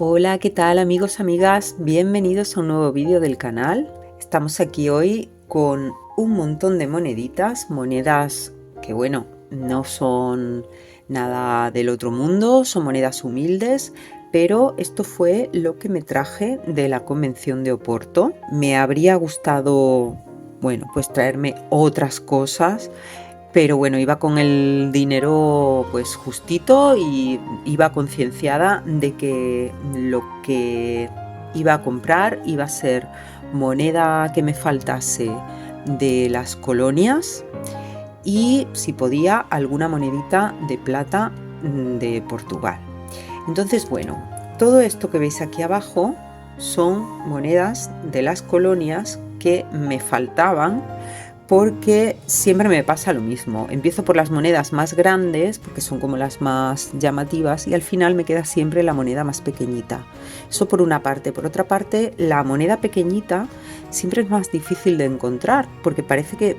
Hola, ¿qué tal amigos, amigas? Bienvenidos a un nuevo vídeo del canal. Estamos aquí hoy con un montón de moneditas, monedas que bueno, no son nada del otro mundo, son monedas humildes, pero esto fue lo que me traje de la convención de Oporto. Me habría gustado, bueno, pues traerme otras cosas, pero bueno, iba con el dinero pues justito y iba concienciada de que lo que iba a comprar iba a ser moneda que me faltase de las colonias y, si podía, alguna monedita de plata de Portugal. Entonces, bueno, todo esto que veis aquí abajo son monedas de las colonias que me faltaban, porque siempre me pasa lo mismo. Empiezo por las monedas más grandes, porque son como las más llamativas, y al final me queda siempre la moneda más pequeñita. Eso por una parte. Por otra parte, la moneda pequeñita siempre es más difícil de encontrar, porque parece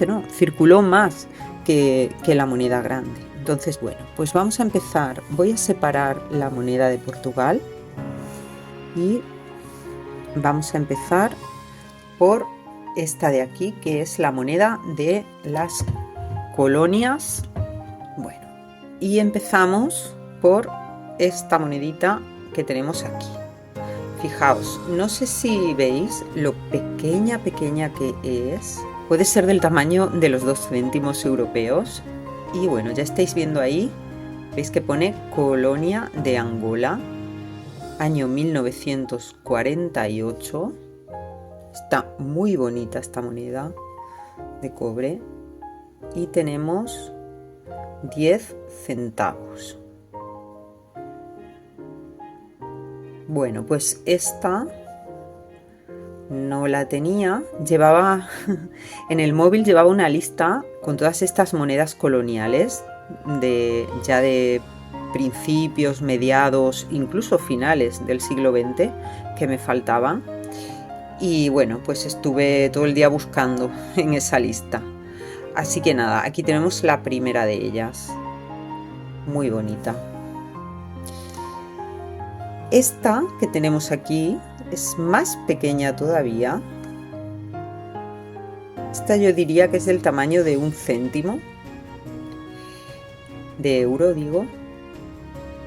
no, circuló más que la moneda grande. Entonces, bueno, pues vamos a empezar. Voy a separar la moneda de Portugal y vamos a empezar por esta de aquí, que es la moneda de las colonias. Bueno, y empezamos por esta monedita que tenemos aquí. Fijaos, no sé si veis lo pequeña que es. Puede ser del tamaño de los 2 céntimos europeos. Y bueno, ya estáis viendo ahí, veis que pone Colonia de Angola, año 1948. Está muy bonita esta moneda de cobre y tenemos 10 centavos. Bueno, pues esta no la tenía, llevaba en el móvil, llevaba una lista con todas estas monedas coloniales ya de principios, mediados, incluso finales del siglo XX que me faltaban. Y bueno, pues estuve todo el día buscando en esa lista. Así que nada, aquí tenemos la primera de ellas. Muy bonita. Esta que tenemos aquí es más pequeña todavía. Esta yo diría que es del tamaño de 1 céntimo. De euro, digo.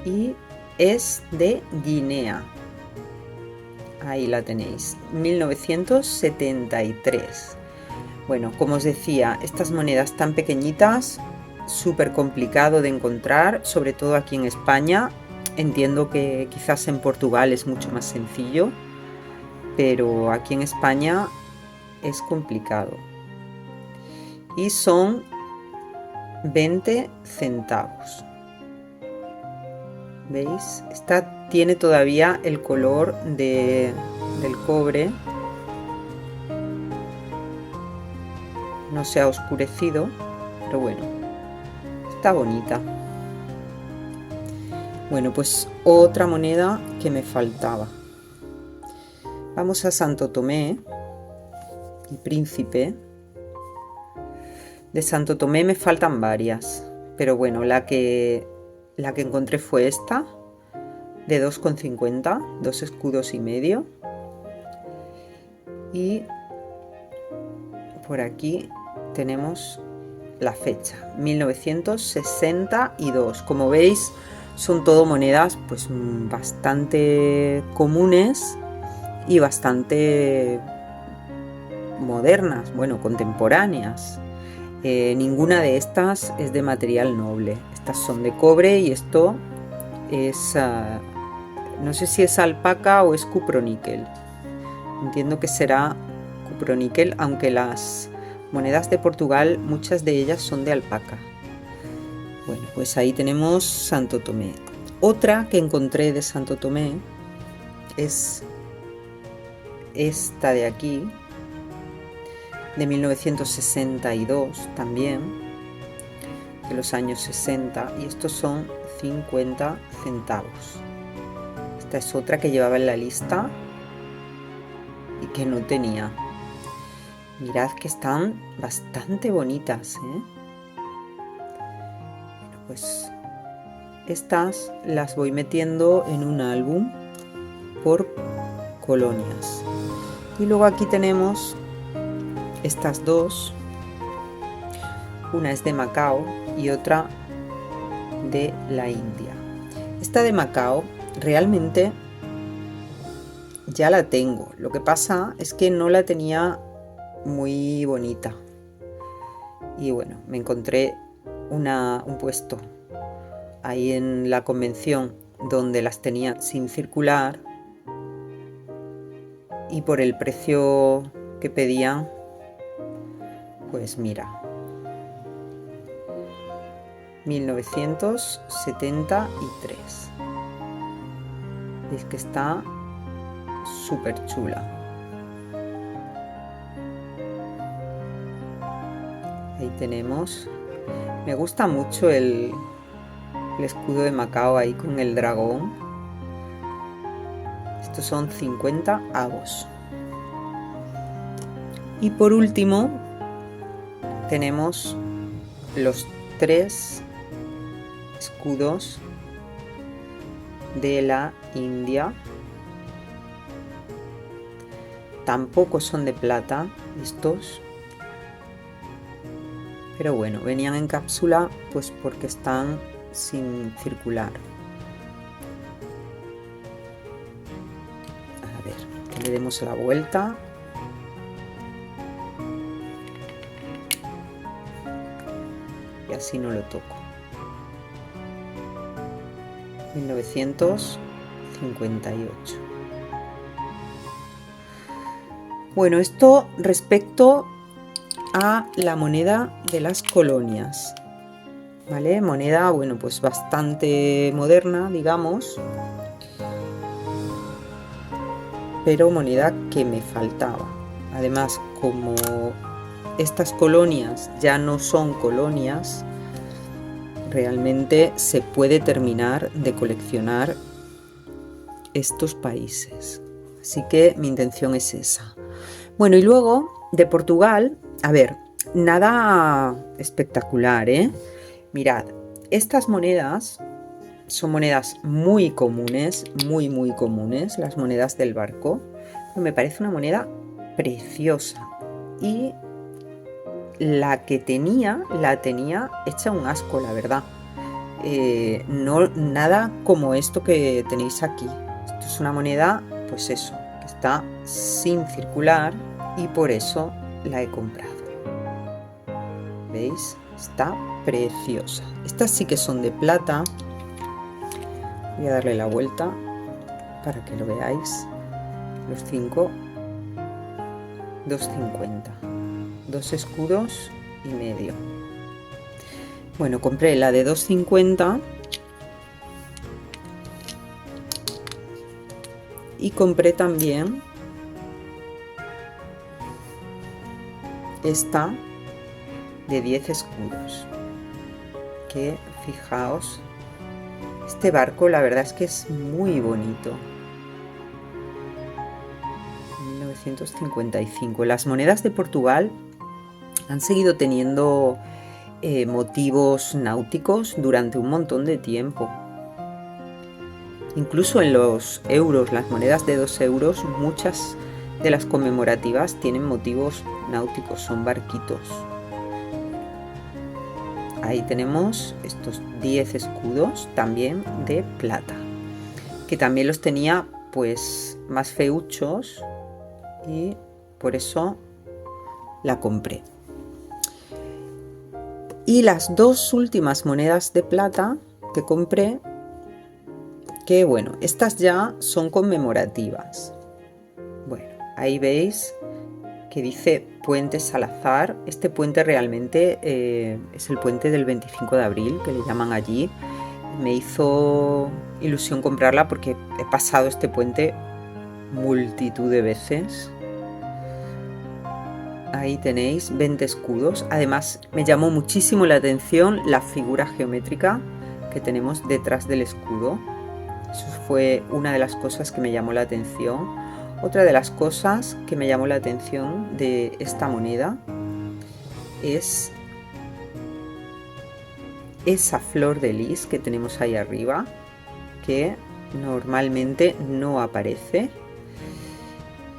Y es de Guinea. Ahí la tenéis, 1973. Bueno, como os decía, estas monedas tan pequeñitas, súper complicado de encontrar, sobre todo aquí en España. Entiendo que quizás en Portugal es mucho más sencillo, pero aquí en España es complicado. Y son 20 centavos. ¿Veis? Esta tiene todavía el color del cobre. No se ha oscurecido, pero bueno, está bonita. Bueno, pues otra moneda que me faltaba. Vamos a Santo Tomé y Príncipe. De Santo Tomé me faltan varias, pero bueno, la que encontré fue esta, de 2,50, 2 escudos y medio. Y por aquí tenemos la fecha, 1962. Como veis, son todo monedas pues bastante comunes y bastante modernas, bueno, contemporáneas. Ninguna de estas es de material noble. Estas son de cobre y esto es, no sé si es alpaca o es cuproníquel. Entiendo que será cuproníquel, aunque las monedas de Portugal, muchas de ellas son de alpaca. Bueno, pues ahí tenemos Santo Tomé. Otra que encontré de Santo Tomé es esta de aquí, de 1962 también, de los años 60, y estos son 50 centavos. Esta es otra que llevaba en la lista y que no tenía. Mirad que están bastante bonitas, ¿eh? Bueno, pues estas las voy metiendo en un álbum por colonias. Y luego aquí tenemos estas dos, una es de Macao y otra de la India. Esta de Macao realmente ya la tengo, lo que pasa es que no la tenía muy bonita y bueno, me encontré un puesto ahí en la convención donde las tenía sin circular y por el precio que pedían, pues mira, 1973. Es que está súper chula. Ahí tenemos. Me gusta mucho el escudo de Macao ahí con el dragón. Estos son 50 avos. Y por último tenemos los 3 escudos de la India. Tampoco son de plata estos, pero bueno, venían en cápsula pues porque están sin circular. A ver, que le demos la vuelta. Y así no lo toco. 1958. Bueno, esto respecto a la moneda de las colonias, ¿vale? Moneda, bueno, pues bastante moderna, digamos, pero moneda que me faltaba. Además, como estas colonias ya no son colonias, realmente se puede terminar de coleccionar estos países. Así que mi intención es esa. Bueno, y luego de Portugal, a ver, nada espectacular, ¿eh? Mirad, estas monedas son monedas muy comunes, muy comunes, las monedas del barco. Me parece una moneda preciosa. Y la que tenía, la tenía hecha un asco, la verdad. No, nada como esto que tenéis aquí. Esto es una moneda, pues eso, que está sin circular y por eso la he comprado. ¿Veis? Está preciosa. Estas sí que son de plata. Voy a darle la vuelta para que lo veáis. Los 5, 2,50. 2 escudos y medio. Bueno, compré la de 2,50 y compré también esta de 10 escudos, que fijaos, este barco la verdad es que es muy bonito. 1955. Las monedas de Portugal han seguido teniendo motivos náuticos durante un montón de tiempo. Incluso en los euros, las monedas de 2 euros, muchas de las conmemorativas tienen motivos náuticos, son barquitos. Ahí tenemos estos 10 escudos también de plata, que también los tenía pues más feuchos y por eso la compré. Y las 2 últimas monedas de plata que compré, que bueno, estas ya son conmemorativas. Bueno, ahí veis que dice Puente Salazar. Este puente realmente es el puente del 25 de abril, que le llaman allí. Me hizo ilusión comprarla porque he pasado este puente multitud de veces. Ahí tenéis 20 escudos. Además me llamó muchísimo la atención la figura geométrica que tenemos detrás del escudo. Eso fue una de las cosas que me llamó la atención. Otra de las cosas que me llamó la atención de esta moneda es esa flor de lis que tenemos ahí arriba, que normalmente no aparece.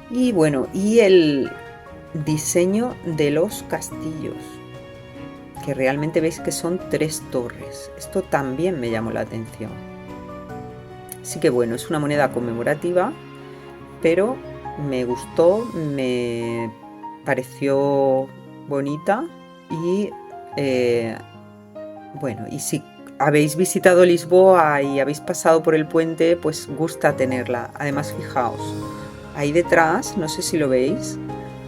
Y bueno, y el diseño de los castillos, que realmente veis que son 3 torres. Esto también me llamó la atención. Así que bueno, es una moneda conmemorativa, pero me gustó, me pareció bonita y bueno, y si habéis visitado Lisboa y habéis pasado por el puente, pues gusta tenerla. Además, fijaos, ahí detrás, no sé si lo veis,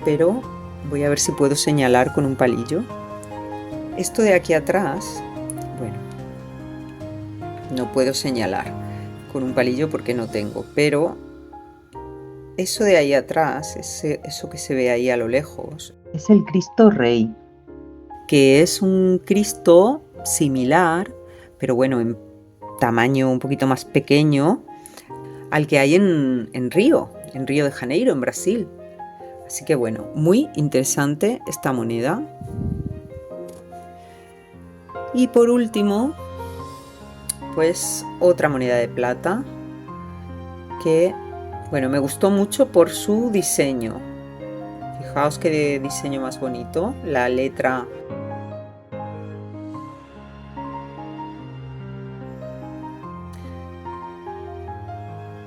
pero voy a ver si puedo señalar con un palillo. Esto de aquí atrás, bueno, no puedo señalar con un palillo porque no tengo, pero eso de ahí atrás, eso que se ve ahí a lo lejos, es el Cristo Rey, que es un Cristo similar, pero bueno, en tamaño un poquito más pequeño, al que hay en Río de Janeiro, en Brasil. Así que bueno, muy interesante esta moneda. Y por último, pues otra moneda de plata que, bueno, me gustó mucho por su diseño. Fijaos qué diseño más bonito, la letra.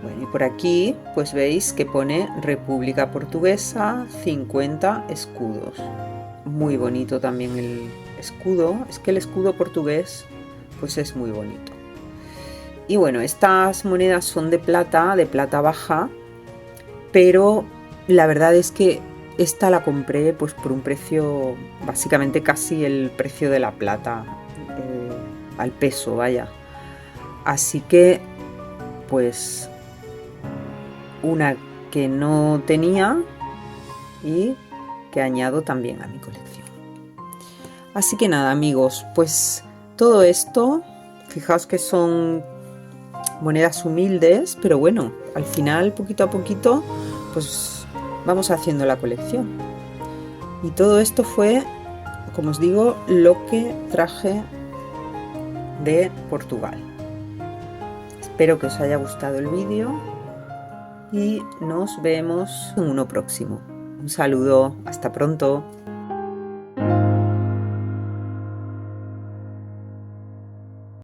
Bueno, y por aquí pues veis que pone República Portuguesa, 50 escudos. Muy bonito también el escudo, es que el escudo portugués pues es muy bonito. Y bueno, estas monedas son de plata baja, pero la verdad es que esta la compré pues por un precio, básicamente casi el precio de la plata, al peso, vaya. Así que pues una que no tenía y que añado también a mi colección. Así que nada, amigos, pues todo esto, fijaos que son monedas humildes, pero bueno, al final, poquito a poquito, pues vamos haciendo la colección. Y todo esto fue, como os digo, lo que traje de Portugal. Espero que os haya gustado el vídeo y nos vemos en uno próximo. Un saludo, hasta pronto.